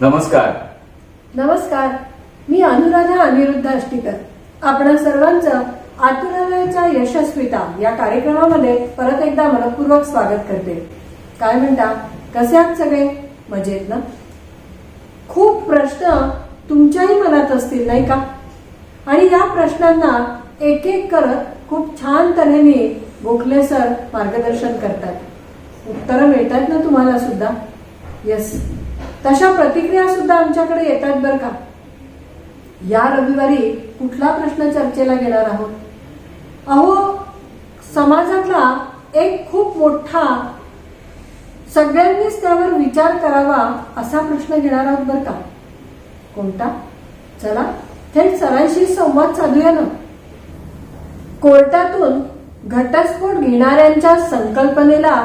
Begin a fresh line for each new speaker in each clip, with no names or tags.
नमस्कार.
नमस्कार. मी अनुराधा अनिरुद्ध अष्टीकर. आपणा सर्वांचं आतुरालयाच्या यशस्वीता या कार्यक्रमामध्ये परत एकदा मनपूर्वक स्वागत करते. काय म्हणता, कसे आहात सगळे? मजेत ना? खूप प्रश्न तुमच्याही मनात असतील नाही का? आणि या प्रश्नांना एक एक करत खूप छान तऱ्हेने गोखले सर मार्गदर्शन करतात. उत्तरं मिळतात ना तुम्हाला सुद्धा? यस, तशा प्रतिक्रिया सुद्धा आमच्याकडे येतात बरं का. या रविवारी कुठला प्रश्न चर्चेला घेणार आहोत? अहो, समाजातला एक खूप मोठा, सगळ्यांनीच त्यावर विचार करावा असा प्रश्न घेणार आहोत बरं का. कोणता? चला थेट सरांशी संवाद साधूया ना. कोर्टातून घटस्फोट घेणाऱ्यांच्या संकल्पनेला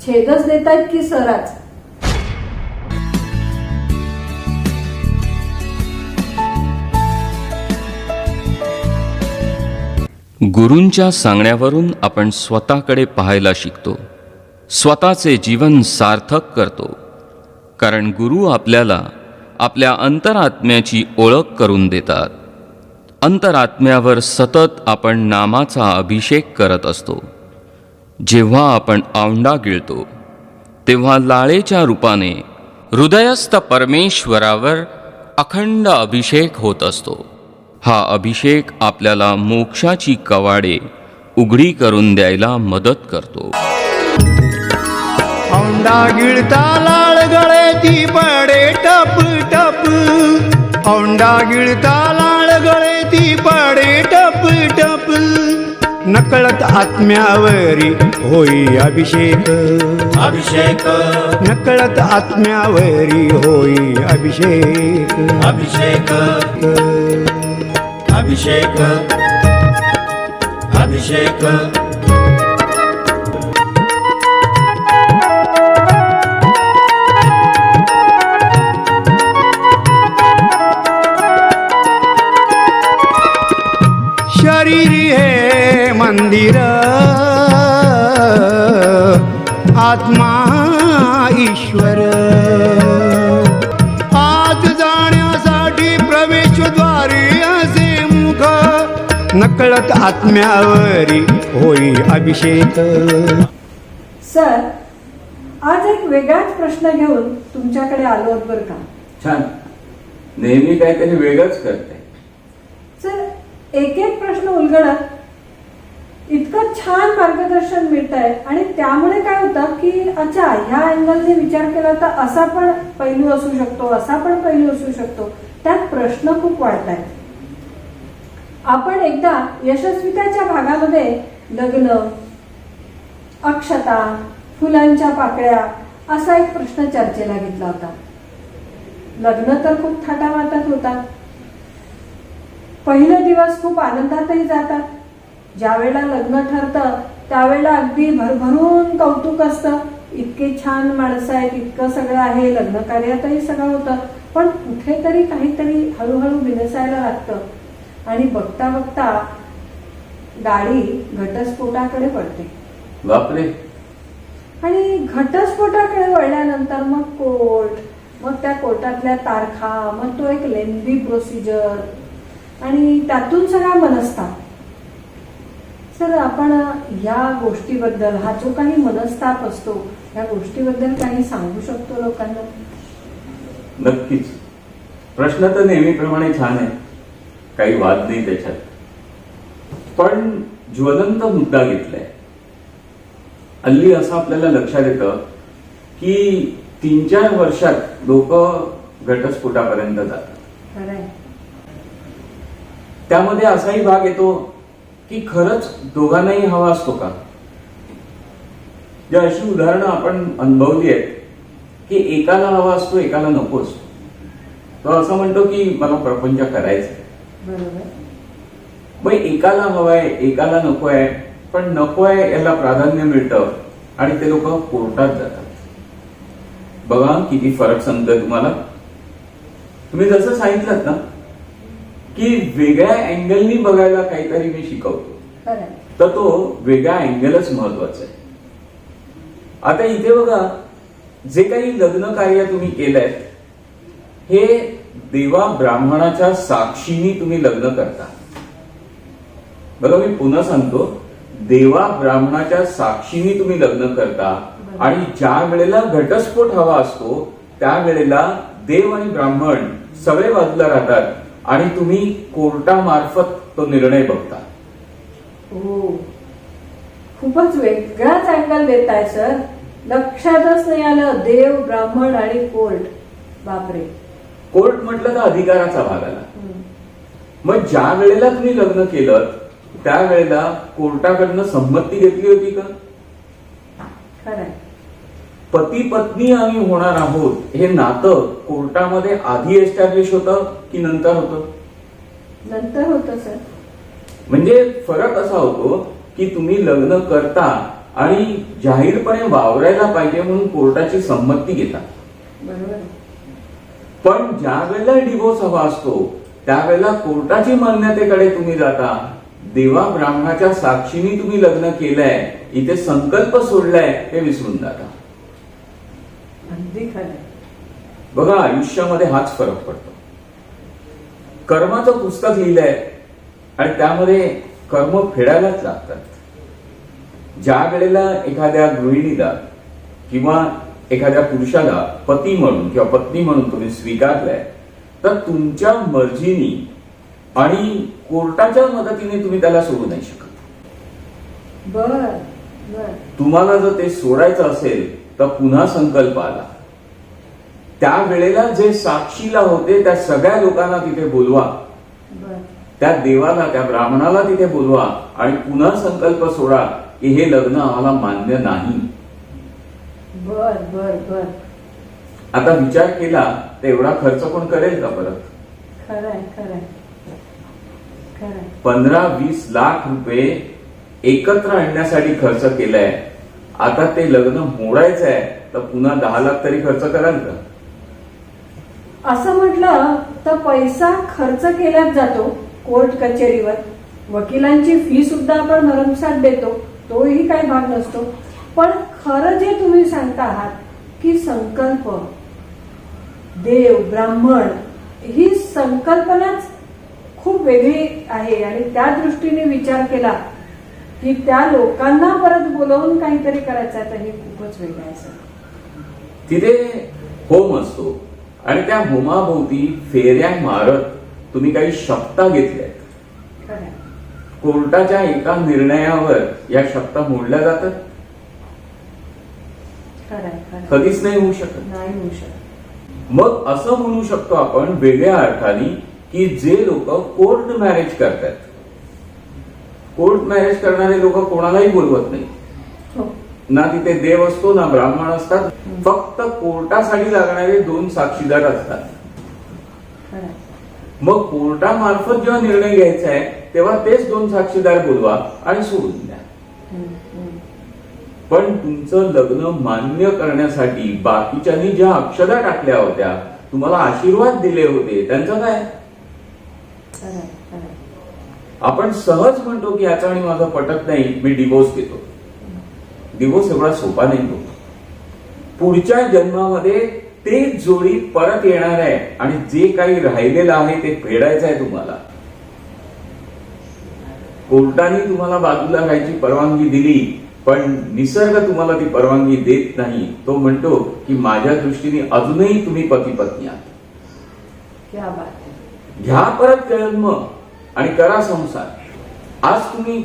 छेदच देतायत की सराच?
गुरूंच्या सांगण्यावरून आपण स्वतःकडे पाहायला शिकतो, स्वतःचे जीवन सार्थक करतो. कारण गुरु आपल्याला आपल्या अंतरात्म्याची ओळख करून देतात. अंतरात्म्यावर सतत आपण नामाचा अभिषेक करत असतो. जेव्हा आपण औंढा गिळतो तेव्हा लाळेच्या रूपाने हृदयस्थ परमेश्वरावर अखंड अभिषेक होत असतो. हा अभिषेक आपल्याला मोक्षाची कवाडे उघडी करून द्यायला मदत करतो.
औंढा गिळता लाळ गळे ती पडे टप टप. औंढा गिळता लाळ गळे ती पडे टप टप. नकळत आत्म्यावरी होई अभिषेक.
अभिषेक
नकळत आत्म्यावरी होई अभिषेक.
अभिषेक अभिषेक अभिषेक.
शरीर हे मंदिर, आत्मा ईश्वर. आत जाण्यासाठी प्रवेशद्वारी असे मुख. नकळत आत्म्यावरी होई अभिषेक.
सर, आज एक वेगळाच प्रश्न घेऊन तुमच्याकडे आलो आहोत बरं का.
छान. नेहमी काहीतरी वेगळंच करते.
सर, एक एक प्रश्न उलगडत इतकं छान मार्गदर्शन मिळत आहे आणि त्यामुळे काय होतं की अच्छा, ह्या अँगलने विचार केला तर असा पण पैलू असू शकतो, असा पण पैलू असू शकतो. त्यात प्रश्न खूप वाढत आहेत. आपण एकदा यशस्वीताच्या भागामध्ये लग्न, अक्षता, फुलांच्या पाकळ्या असा एक प्रश्न चर्चेला घेतला होता. लग्न तर खूप थाटामाटात होतात. पहिले दिवस खूप आनंदातही जातात. ज्या वेळेला लग्न ठरतं त्यावेळेला अगदी भरभरून कौतुक असतं. इतके छान माणसं आहेत, इतकं सगळं आहे, लग्न कार्यातही सगळं होतं. पण कुठेतरी काहीतरी हळूहळू विनसायला लागतं आणि बघता बघता गाडी घटस्फोटाकडे पडते.
बापरे.
आणि घटस्फोटाकडे वळल्यानंतर मग कोर्ट, मग त्या कोर्टातल्या तारखा, मग तो एक लेंदी प्रोसिजर आणि त्यातून सगळा मनस्ताप. सर, आपण या गोष्टीबद्दल, हा जो काही मनस्ताप असतो या गोष्टीबद्दल काही सांगू शकतो लोकांना?
नक्कीच. प्रश्न तर नेहमीप्रमाणे छान आहे, काही वाद नाही त्याच्यात. पण ज्वलंत मुद्दा घेतलाय. हल्ली असं आपल्याला लक्षात येतं की 3-4 वर्षात लोक घटस्फोटापर्यंत जातात.
खरंय.
त्यामध्ये असाही भाग येतो की खरंच दोघांनाही हवा असतो का? या अशी उदाहरणं आपण अनुभवली आहेत की एकाला हवा असतो, एकाला नको असतो. तो असं म्हणतो की मला प्रपंच करायचंय.
बरोबर.
मग एकाला हवाय, एकाला नको आहे. पण नको आहे याला प्राधान्य मिळतं आणि ते लोक कोर्टात जातात. बघा किती फरक समजतोय तुम्हाला. तुम्ही जसं सांगितलं ना की वेगळ्या अँगलनी बघायला काहीतरी मी शिकवतो, तर तो वेगळा अँगलच महत्वाचा आहे. आता इथे बघा, जे काही लग्न कार्य तुम्ही केलंय हे देवा ब्राह्मणाच्या साक्षीने तुम्ही लग्न करता. बघा, मी पुन्हा सांगतो, देवा ब्राह्मणाच्या साक्षीने तुम्ही लग्न करता आणि ज्या वेळेला घटस्फोट हवा असतो त्यावेळेला देव आणि ब्राह्मण सगळे बाजूला राहतात आणि तुम्ही कोर्टामार्फत तो निर्णय बघता.
हो, खूपच वेगळाच अँगल देत आहे सर. लक्षातच नाही आलं, देव, ब्राह्मण आणि कोर्ट. बापरे.
कोर्ट म्हटलं तर अधिकाराचा भाग आला. मग ज्या वेळेला तुम्ही लग्न केलं त्यावेळेला कोर्टाकडनं संमती घेतली होती का?
खरंय.
पती पत्नी आम्ही होणार आहोत हे नातं कोर्टामध्ये आधी एस्टॅब्लिश होतं की नंतर होतं?
नंतर होतं सर.
म्हणजे फरक असा होतो की तुम्ही लग्न करता आणि जाहीरपणे वावरायला पाहिजे म्हणून कोर्टाची संमती घेता.
बरोबर.
पण ज्या वेळेला डिव्होर्स हवा असतो त्यावेळेला कोर्टाची मान्यतेकडे तुम्ही जाता. देवा ब्राह्मणाच्या साक्षीने तुम्ही लग्न केलंय, इथे संकल्प सोडलाय हे विसरून जाता.
अगदी खरंय.
बघा, आयुष्यामध्ये हाच फरक पडतो. कर्माचं पुस्तक लिहिलंय आणि त्यामध्ये कर्म फेडायलाच लागतात. ज्या वेळेला एखाद्या गृहिणीला किंवा एखाद्या पुरुषाला पती म्हणून किंवा पत्नी म्हणून तुम्ही स्वीकारलंय तर तुमच्या मर्जीनी आणि कोर्टाच्या मदतीने तुम्ही त्याला सोडू नाही शकत.
बर बर.
तुम्हाला जर ते सोडायचं असेल तर पुन्हा संकल्प आला. त्यावेळेला जे साक्षीला होते त्या सगळ्या लोकांना तिथे बोलवा,
बर.
त्या देवाला, त्या ब्राह्मणाला तिथे बोलवा आणि पुन्हा संकल्प सोडा की हे लग्न आम्हाला मान्य नाही.
बर बर बर.
आता विचार केला तर एवढा खर्च कोण करेल का परत?
खरंय खरंय खरंय.
15-20 लाख रुपये एकत्र आणण्यासाठी खर्च केलाय. आता ते लग्न मोडायचं आहे तर पुन्हा 10 लाख तरी खर्च कराल का?
असं म्हटलं तर पैसा खर्च केलाच जातो कोर्ट कचेरीवर. वकिलांची फी सुद्धा आपण भरमसाठ देतो, तोही काही भाग नसतो. पण खरं जे तुम्ही सांगता आहात की संकल्प, देव, ब्राह्मण, ही संकल्पनाच खूप वेगळी आहे आणि त्या दृष्टीने विचार केला की त्या लोकांना परत बोलवून काहीतरी करायचं आहे तर हे खूपच वेगळं आहे सर.
तिथे होम असतो आणि त्या होमाभोवती फेऱ्या मारत तुम्ही काही शपथा घेतल्यात.
खरंय.
कोर्टाच्या एका निर्णयावर या शपथा मोडल्या जातात?
खरंय खरंय.
कधीच नाही होऊ शकत.
नाही होऊ शकत.
मग असं म्हणू शकतो आपण वेगळ्या अर्थाने की जे लोक कोर्ट मॅरेज करतात, कोर्ट मॅरेज करणारे लोक कोणालाही बोलवत नाही.
हो.
ना तिथे देव असतो ना ब्राह्मण असतात. फक्त कोर्टासाठी लागणारे 2 साक्षीदार असतात.
खरंय.
मग कोर्टामार्फत जेव्हा निर्णय घ्यायचा आहे तेव्हा तेच 2 साक्षीदार बोलवा आणि सोडून द्या. पण तुमचं लग्न मान्य करण्यासाठी बाकीच्यांनी ज्या अक्षता टाकल्या होत्या, तुम्हाला आशीर्वाद दिले होते, त्यांचं काय?
खरंय खरंय.
आपण सहज म्हणतो की याचा आणि माझं पटत नाही, मी डिवोर्स घेतो. डिवोर्स एवढा सोपा नाही होतो. पुढच्या जन्मामध्ये तेच जोडी परत येणार आहे आणि जे काही राहिलेलं आहे ते फेडायचं आहे तुम्हाला. कोर्टाने तुम्हाला बाजूला राहायची परवानगी दिली पण निसर्ग तुम्हाला ती परवानगी देत नाही. तो म्हणतो की माझ्या दृष्टीने अजूनही तुम्ही पती पत्नी आहात.
क्या बात आहे.
घ्या परत जन्म आणि करा संसार. आज तुम्ही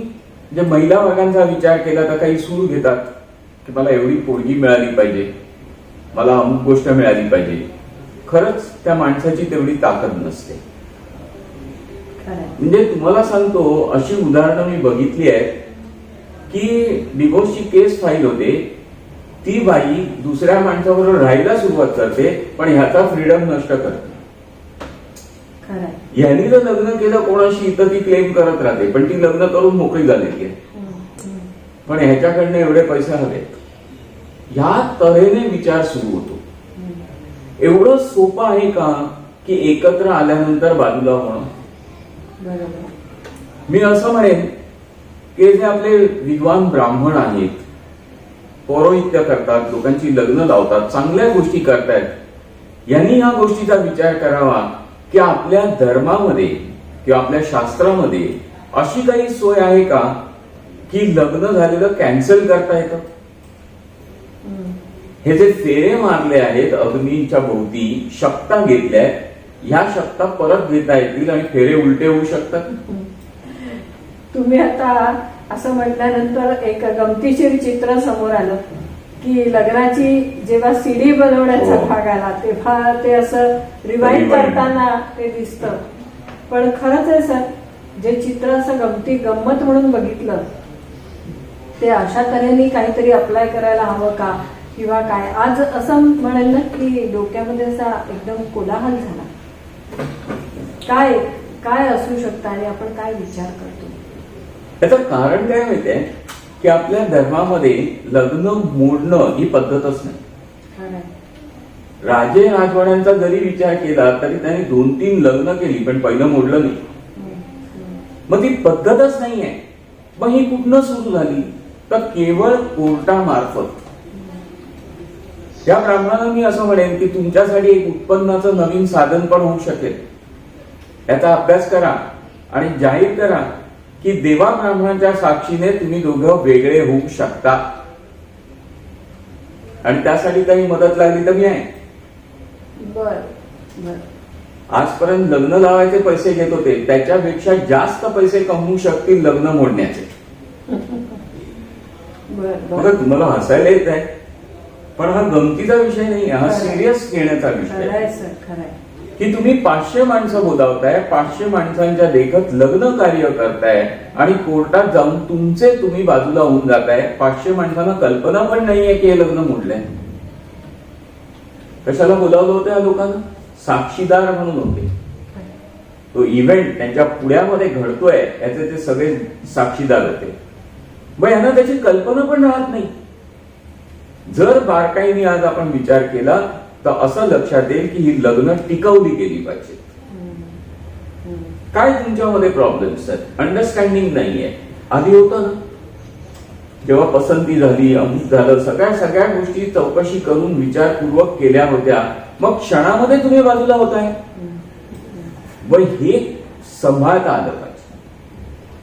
जे महिला वर्गांचा विचार केला तर काही सूर घेतात की मला एवढी पोरगी मिळाली पाहिजे, मला अमुक गोष्ट मिळाली पाहिजे. खरंच त्या माणसाची तेवढी ताकद नसते. म्हणजे तुम्हाला सांगतो, अशी उदाहरणं मी बघितली आहेत की डिवोर्सची केस फाईल होते, ती बाई दुसऱ्या माणसाबरोबर राहायला सुरुवात करते पण ह्याचा फ्रीडम नष्ट करते. ह्यानी जर लग्न केलं कोणाशी तर ती क्लेम करत राहते पण ती लग्न करून मोकळी झालेली आहे. पण ह्याच्याकडनं एवढे पैसे हवेत. ह्या तऱ्हेने विचार सुरू होतो. एवढं सोपं आहे का की एकत्र आल्यानंतर बाजूला होणं? मी असं म्हणेन की जे आपले विद्वान ब्राह्मण आहेत, पौरोहित्य करतात, लोकांची लग्न लावतात, चांगल्या गोष्टी करतायत, यांनी या गोष्टीचा विचार करावा की आपल्या धर्मामध्ये किंवा आपल्या शास्त्रामध्ये अशी काही सोय आहे का की लग्न झालेलं कॅन्सल करता येतं. हे जे फेरे मारले आहेत अग्नीच्या भोवती, शक्ता घेतल्या, ह्या शक्ता परत घेता येतील आणि फेरे उलटे होऊ शकतात.
तुम्ही आता असं म्हटल्यानंतर एक गमतीशीर चित्र समोर आलं की लग्नाची जेव्हा सीडी बनवण्याचा
हो.
भाग आला तेव्हा ते असं रिवाइंड
Rewind.
करताना ते दिसतं. पण खरंच आहे सर, जे चित्र असं गंमत म्हणून बघितलं ते अशा तऱ्हेने काहीतरी अप्लाय करायला हवं का किंवा काय. आज असं म्हणेल ना की डोक्यामध्ये असा एकदम कोलाहल झाला. काय काय असू शकतं आणि आपण काय विचार करतो.
त्याचं कारण काय माहितीये की आपल्या धर्मामध्ये लग्न मोडणं ही पद्धतच नाही.
खरंय.
राजे राजवाड्यांचा जरी विचार केला तरी त्यांनी 2-3 लग्न केली पण पहिलं मोडलं नाही. मग ती पद्धतच नाहीये. मग ही कुठनं सुरू झाली तर केवळ कोर्टामार्फत. त्या ब्राह्मणाला मी असं म्हणेन की तुमच्यासाठी एक उत्पन्नाचं नवीन साधन पण होऊ शकेल. याचा अभ्यास करा आणि जाहीर करा की देवा ब्राह्मणाच्या साक्षीने तुम्ही दोघं वेगळे होऊ शकता. आणि त्यासाठी काही मदत लागली तर मी आहे.
बर बर.
आजपर्यंत लग्न लावायचे पैसे घेत होते त्याच्यापेक्षा जास्त पैसे कमवू शकतील लग्न मोडण्याचे.
बर
बघा
बर.
तुम्हाला हसायला येत आहे पण हा गमतीचा विषय नाही, हा सिरियस घेण्याचा विषय आहे.
खरंय सर, खरंय.
की तुम्ही 500 माणसं बोलावताय, 500 माणसांच्या देखत लग्न कार्य करताय आणि कोर्टात जाऊन तुम्ही बाजूला होऊन जाताय. 500 माणसांना कल्पना पण नाहीये की हे लग्न मोडलंय. कशाला बोलावलं होतं या लोकांना? साक्षीदार म्हणून होते. तो इव्हेंट त्यांच्या पुण्यामध्ये घडतोय याचे ते सगळे साक्षीदार होते. मग यांना त्याची कल्पना पण राहत नाही. जर बारकाईने आज आपण विचार केला तर असं लक्षात येईल की ही लग्न टिकवली गेली पाहिजे. काय तुमच्यामध्ये प्रॉब्लेम्स आहेत? अंडरस्टँडिंग नाहीये. आधी होतं ना, जेव्हा पसंती झाली, अमुक झालं, सगळ्या गोष्टी चौकशी करून विचारपूर्वक केल्या होत्या. मग क्षणामध्ये तुम्ही बाजूला होताय. व हे सांभाळता आलं पाहिजे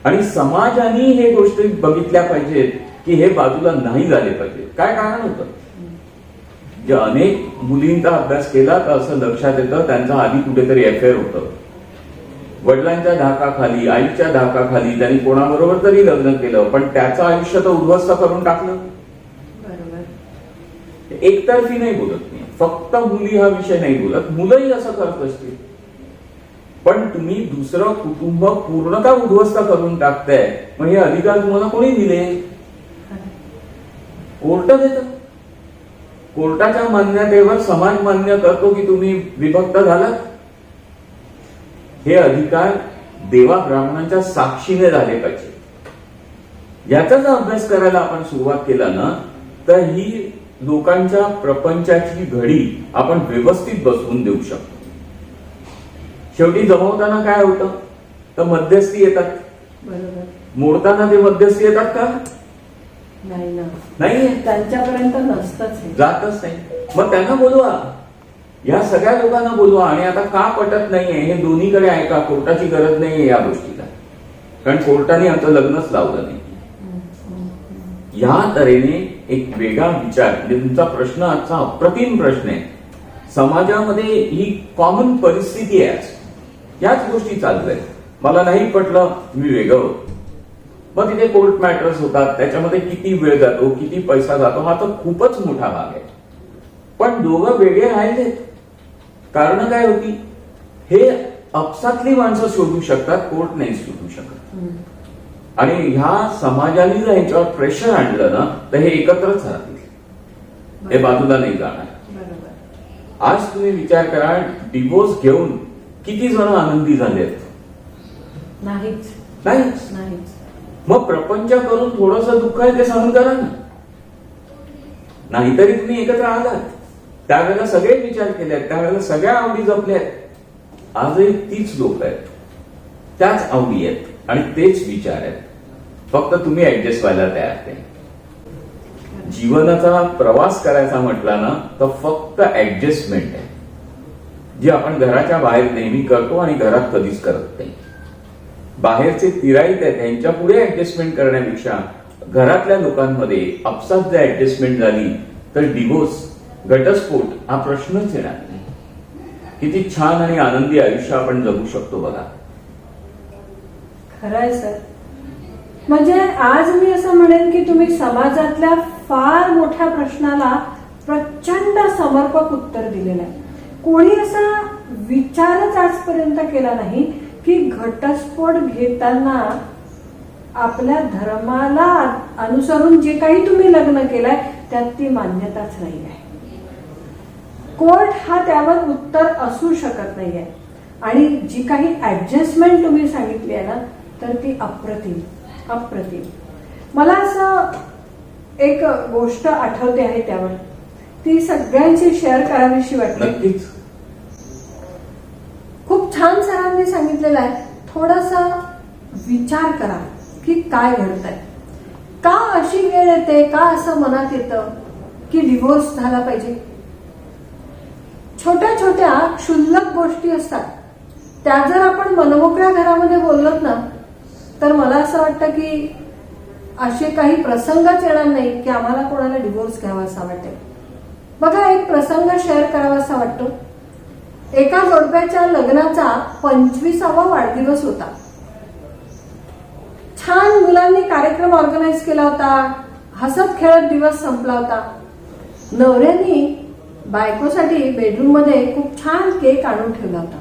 आणि समाजाने हे गोष्टी बघितल्या पाहिजेत की हे बाजूला नाही झाले पाहिजे. काय कारण होतं? जे अनेक मुलींचा अभ्यास केला तर असं लक्षात येतं त्यांचा आधी कुठेतरी अफेअर होतं. वडिलांच्या धाकाखाली, आईच्या धाकाखाली त्यांनी कोणाबरोबर तरी लग्न केलं पण त्याचं आयुष्य तर उद्ध्वस्त करून टाकलं.
बरोबर.
एकतर्फी नाही बोलत मी, फक्त मुली हा विषय नाही बोलत, मुलंही असं करत असतील. पण तुम्ही दुसरं कुटुंब पूर्णतः उद्ध्वस्त करून टाकताय. मग हे अधिकार तुम्हाला कोणी दिले? कोर्ट देतं. कोर्टाच्या मान्यतेवर समाज मान्य करतो की तुम्ही विभक्त झालात. हे अधिकार देवा ब्राह्मणांच्या साक्षीने झाले पाहिजे. याचाच अभ्यास करायला आपण सुरुवात केला ना तर ही लोकांच्या प्रपंचाची घडी आपण व्यवस्थित बसवून देऊ शकतो. शेवटी जमवताना काय होतं तर मध्यस्थी येतात.
बरोबर.
मोडताना ते मध्यस्थी येतात का?
नाही ना.
नाही,
त्यांच्यापर्यंत नसतंच हे.
जातच नाही. मग त्यांना बोलवा, या सगळ्या लोकांना बोलवा. आणि आता का पटत नाहीये हे दोन्हीकडे आहे का? कोर्टाची गरज नाहीये या गोष्टीला, कारण कोर्टाने आमचं लग्नच लावलं नाही. या तऱ्हेने एक वेगळा विचार, म्हणजे तुमचा प्रश्न आजचा अप्रतिम प्रश्न आहे. समाजामध्ये ही कॉमन परिस्थिती आहे. याच गोष्टी चालू आहेत. मला नाही पटलं, मी वेगळं होतो. मग तिथे कोर्ट मॅटर्स होतात, त्याच्यामध्ये किती वेळ जातो, किती पैसा जातो, हा तर खूपच मोठा भाग आहे. पण दोघं वेगळे राहिलेत. कारण काय होती? हे आपसातली माणसं शोधू शकतात, कोर्ट नाही शोधू शकत. आणि ह्या समाजाने जर ह्याच्यावर प्रेशर आणलं ना तर हे एकत्रच राहतील, हे बाजूला नाही जाणार.
बरोबर.
आज तुम्ही विचार करा, डिवोर्स घेऊन किती जण आनंदी झालेत?
नाहीच.
नाहीच.
नाहीच.
मग प्रपंच करून थोडंसं दुःख आहे ते सहन करा ना. नाहीतरी तुम्ही एकत्र आलात. त्यावेळेला सगळे विचार केले, त्यावेळेला सगळ्या आवडी जपल्यात. आजही तीच लोक आहेत, त्याच आवडी आहेत आणि तेच विचार आहेत. फक्त तुम्ही ऍडजस्ट व्हायला तयार नाही. जीवनाचा प्रवास करायचा म्हटला ना तर फक्त ऍडजस्टमेंट आहे. जी आपण घराच्या बाहेर नेहमी करतो आणि घरात कधीच करत नाही. बाहेरचे तिराईत आहेत त्यांच्या पुढे ऍडजस्टमेंट करण्यापेक्षा घरातल्या लोकांमध्ये आपसात जर ऍडजस्टमेंट झाली तर डिव्होर्स, घटस्फोट हा प्रश्नच येणार नाही. किती छान आणि आनंदी आयुष्य आपण जगू शकतो बघा.
खरंय सर. म्हणजे आज मी असं म्हणेन की तुम्ही समाजातल्या फार मोठ्या प्रश्नाला प्रचंड समर्पक उत्तर दिलेलं आहे. कोणी असा विचारच आजपर्यंत केला नाही की घटस्फोट घेताना आपल्या धर्माला अनुसरून जे काही तुम्ही लग्न केलंय त्यात ती मान्यताच नाही आहे. कोर्ट हा त्यावर उत्तर असू शकत नाहीये. आणि जी काही ऍडजस्टमेंट तुम्ही सांगितली आहे ना तर ती अप्रतिम अप्रतिम. मला असं एक गोष्ट आठवते आहे त्यावर, ती सगळ्यांची शेअर करावीशी वाटते.
नक्कीच.
खूप छान सरांनी सांगितलेलं आहे. थोडासा विचार करा की काय घडतंय, का अशी वेळ येते, का असं मनात येतं की डिव्होर्स झाला पाहिजे. छोट्या छोट्या क्षुल्लक गोष्टी असतात, त्या जर आपण मनमोकळ्या घरामध्ये बोललोत ना तर मला असं वाटतं की असे काही प्रसंगच येणार नाही की आम्हाला कोणाला डिव्होर्स घ्यावा असा वाटेल. बघा, एक प्रसंग शेअर करावा असा वाटतो. एका जोडप्याच्या लग्नाचा 25वा वाढदिवस होता. छान मुलांनी कार्यक्रम ऑर्गनाईज केला होता. हसत खेळत दिवस संपला होता. नवऱ्यानी बायकोसाठी बेडरूम मध्ये खूप छान केक आणून ठेवला होता.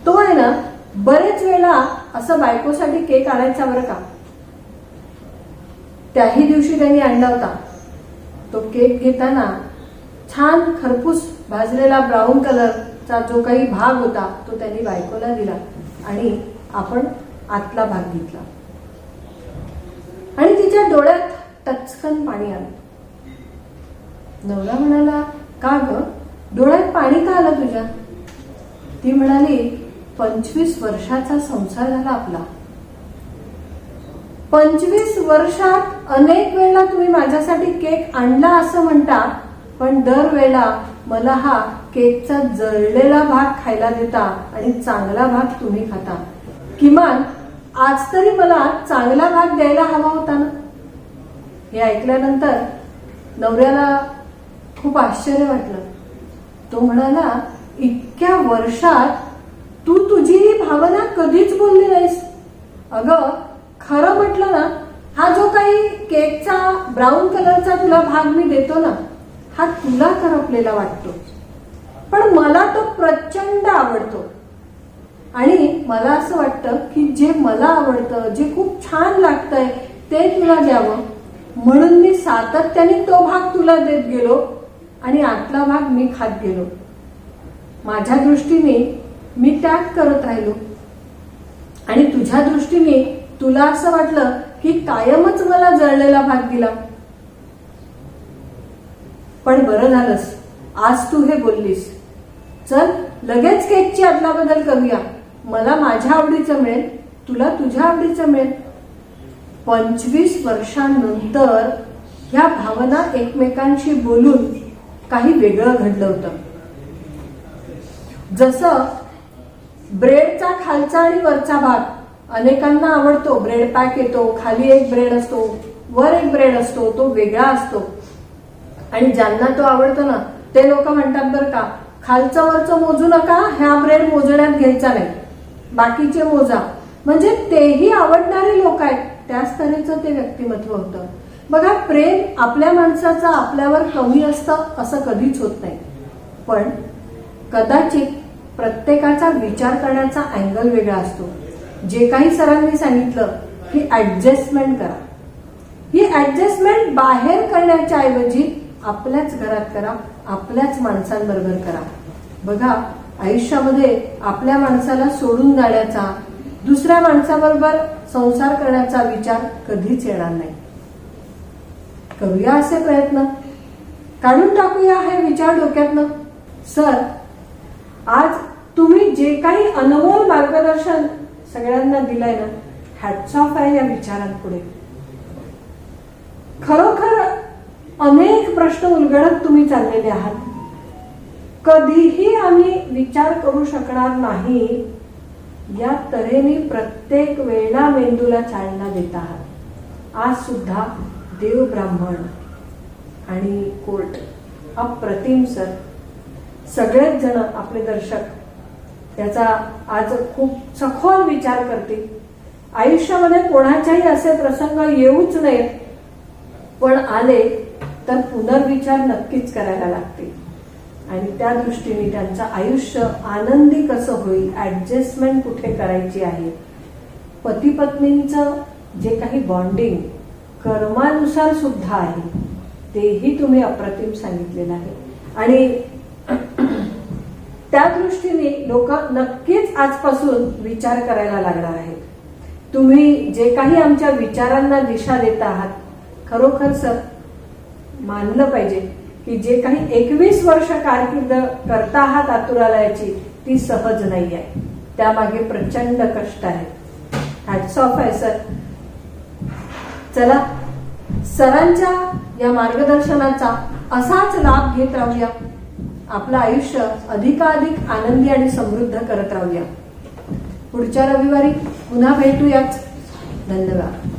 तो आहे ना बरेच वेळा असं बायकोसाठी केक आणायचा बरं का. त्याही दिवशी त्यांनी आणला होता. तो केक घेताना छान खरपूस भाजलेला ब्राऊन कलरचा जो काही भाग होता तो त्यांनी बायकोला दिला आणि आपण आतला भाग घेतला आणि तिच्या डोळ्यात टचकन पाणी आलं. नवरा म्हणाला, का ग, डोळ्यात पाणी का आलं तुझ्या? ती म्हणाली, 25 वर्षाचा संसार झाला आपला. 25 वर्षात अनेक वेळा तुम्ही माझ्यासाठी केक आणला असं म्हणता, पण दरवेळेला मला हा केकचा जळलेला भाग खायला देता आणि चांगला भाग तुम्ही खाता. किमान आज तरी मला चांगला भाग द्यायला हवा होता ना. हे ऐकल्यानंतर नवऱ्याला खूप आश्चर्य वाटलं. तो म्हणाला, इतक्या वर्षात तू तुझी ही भावना कधीच बोलली नाहीस. अगं, खरं म्हटलं ना, हा जो काही केकचा ब्राऊन कलरचा तुला भाग मी देतो ना, हा तुला करपलेला वाटतो, पण मला तो प्रचंड आवडतो. आणि मला असं वाटतं की जे मला आवडतं, जे खूप छान लागतंय ते तुला द्यावं, म्हणून मी सातत्याने तो भाग तुला देत गेलो आणि आतला भाग मी खात गेलो. माझ्या दृष्टीने मी त्याग करत राहिलो आणि तुझ्या दृष्टीने तुला असं वाटलं की कायमच मला जळलेला भाग दिला. पण बरं झालंस आज तू हे बोललीस. चल लगेच केकची अदला बदल करूया. मला माझ्या आवडीचं मिळेल, तुला तुझ्या आवडीचं मिळेल. 25 वर्षांनंतर ह्या भावना एकमेकांशी बोलून काही वेगळं घडलं होतं. जसं ब्रेडचा खालचा आणि वरचा भाग अनेकांना आवडतो. ब्रेड पॅक येतो, खाली एक ब्रेड असतो, वर एक ब्रेड असतो, तो वेगळा असतो. आणि ज्यांना तो आवडतो ना ते लोक म्हणतात बरं का, खालचं वरचं मोजू नका, ह्या ब्रेड मोजण्यात घ्यायचा नाही, बाकीचे मोजा. म्हणजे तेही आवडणारे लोक आहेत. त्याच तऱ्हेचं ते व्यक्तिमत्व होतं. बघा, प्रेम आपल्या माणसाचं आपल्यावर कमी असतं असं कधीच होत नाही. पण कदाचित प्रत्येकाचा विचार करण्याचा अँगल वेगळा असतो. जे काही सरांनी सांगितलं की ऍडजस्टमेंट करा, ही ऍडजस्टमेंट बाहेर करण्याच्या ऐवजी आपल्याच घरात करा, आपल्याच माणसांबरोबर करा. बघा, आयुष्यामध्ये आपल्या माणसाला सोडून जाण्याचा, दुसऱ्या माणसाबरोबर संसार करण्याचा विचार कधीच येणार नाही. करूया असे प्रयत्न, काढून टाकूया हे विचार डोक्यातनं. सर, आज तुम्ही जे काही अनमोल मार्गदर्शन सगळ्यांना दिलंय ना, हॅट्स ऑफ आहे या विचारांपुढे. खरोखर अनेक प्रश्न उलगडत तुम्ही चाललेले आहात. कधीही आम्ही विचार करू शकणार नाही या तऱ्हेने प्रत्येक वेळेला मेंदूला चालना देत आहात. आज सुद्धा देव ब्राह्मण आणि कोर्ट अप्रतिम सर. सगळेच जण आपले दर्शक याचा आज खूप सखोल विचार करतील. आयुष्यामध्ये कोणाच्याही असे प्रसंग येऊच नयेत, पण आले तर पुनर्विचार नक्कीच करायला लागतील आणि त्या दृष्टीने त्यांचं आयुष्य आनंदी कसं होईल, ऍडजस्टमेंट कुठे करायची आहे, पती पत्नींचं जे काही बॉन्डिंग कर्मानुसार सुद्धा आहे तेही तुम्ही अप्रतिम सांगितलेलं आहे. आणि त्या दृष्टीने लोक नक्कीच आजपासून विचार करायला लागणार आहेत. तुम्ही जे काही आमच्या विचारांना दिशा देत आहात, खरोखर सर मानलं पाहिजे की जे काही 21 वर्ष कारकीर्द करता आहात आतुरालयाची ती सहज नाही आहे. त्यामागे प्रचंड कष्ट आहे. हॅट्स ऑफ आहे सर. चला, सरांच्या या मार्गदर्शनाचा असाच लाभ घेत राहूया. आपलं आयुष्य अधिकाधिक आनंदी आणि समृद्ध करत राहूया. पुढच्या रविवारी पुन्हा भेटूयाच. धन्यवाद.